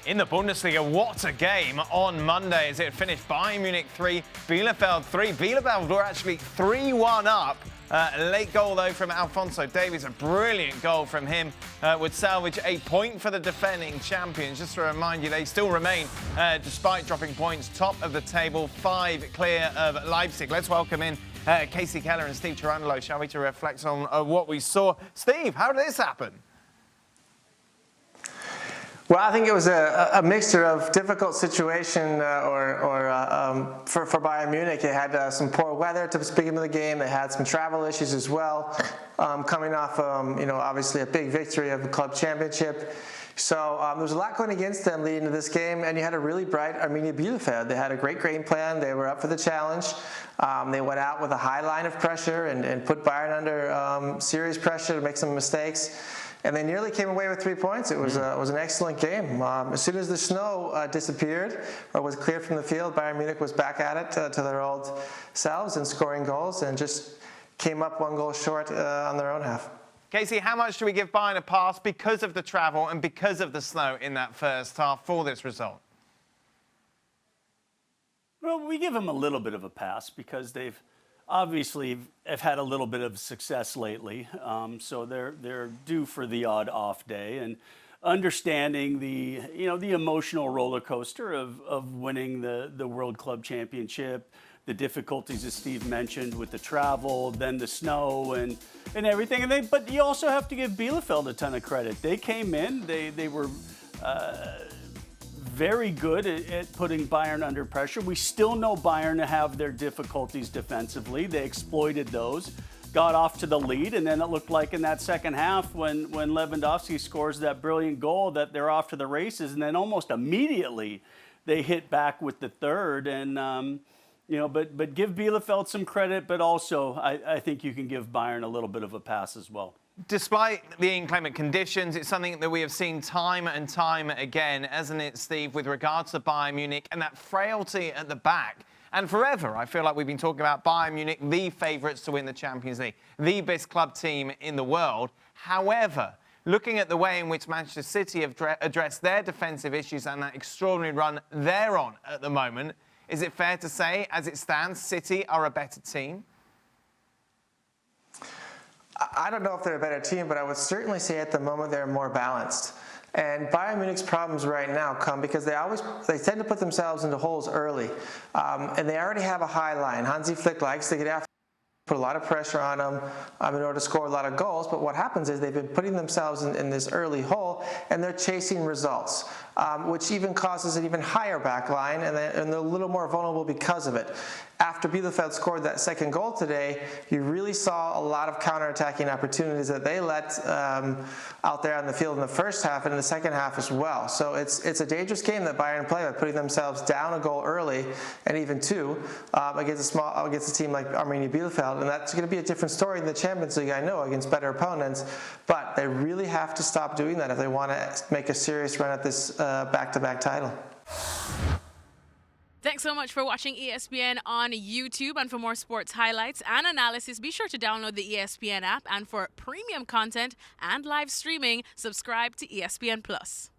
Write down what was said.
In the Bundesliga, what a game on Monday as it finished Bayern Munich 3, Bielefeld 3. Bielefeld were actually 3-1 up. A late goal, though, from Alphonso Davies. A brilliant goal from him would salvage a point for the defending champions. Just to remind you, they still remain, despite dropping points, top of the table, 5 clear of Leipzig. Let's welcome in Kasey, Keller and Steve Cherundolo, shall we, to reflect on what we saw. Steve, how did this happen? Well, I think it was a mixture of difficult situation for Bayern Munich. They had some poor weather to begin the game. They had some travel issues as well, coming off, obviously a big victory of the club championship. So there was a lot going against them leading to this game, and you had a really bright Arminia Bielefeld. They had a great game plan. They were up for the challenge. They went out with a high line of pressure and put Bayern under serious pressure to make some mistakes. And they nearly came away with 3 points. It was an excellent game. As soon as the snow disappeared or was cleared from the field, Bayern Munich was back at it to their old selves and scoring goals, and just came up 1 goal short on their own half. Kasey, how much do we give Bayern a pass because of the travel and because of the snow in that first half for this result? Well, we give them a little bit of a pass because they've obviously have had a little bit of success lately, so they're due for the odd off day, and understanding the emotional roller coaster of winning the World Club Championship, the difficulties that Steve mentioned with the travel, then the snow and everything, but you also have to give Bielefeld a ton of credit. They came in, they were very good at putting Bayern under pressure. We still know Bayern have their difficulties defensively. They exploited those, got off to the lead, and then it looked like in that second half when Lewandowski scores that brilliant goal that they're off to the races, and then almost immediately they hit back with the third. And but give Bielefeld some credit, but also I think you can give Bayern a little bit of a pass as well. Despite the inclement conditions, it's something that we have seen time and time again, hasn't it, Steve, with regards to Bayern Munich and that frailty at the back. And forever, I feel like we've been talking about Bayern Munich, the favourites to win the Champions League, the best club team in the world. However, looking at the way in which Manchester City have addressed their defensive issues and that extraordinary run they're on at the moment, is it fair to say, as it stands, City are a better team? I don't know if they're a better team, but I would certainly say at the moment they're more balanced. And Bayern Munich's problems right now come because they tend to put themselves into holes early. And they already have a high line. Hansi Flick likes to get after, put a lot of pressure on them in order to score a lot of goals. But what happens is they've been putting themselves in this early hole, and they're chasing results, which even causes an even higher back line, and they're a little more vulnerable because of it. After Bielefeld scored that second goal today, you really saw a lot of counterattacking opportunities that they let out there on the field in the first half and in the second half as well. So it's a dangerous game that Bayern play by putting themselves down a goal early and even 2 against a team like Arminia Bielefeld, and that's going to be a different story in the Champions League, I know, against better opponents. But they really have to stop doing that if they want to make a serious run at this back-to-back title. Thanks so much for watching ESPN on YouTube. And for more sports highlights and analysis, be sure to download the ESPN app. And for premium content and live streaming, subscribe to ESPN+.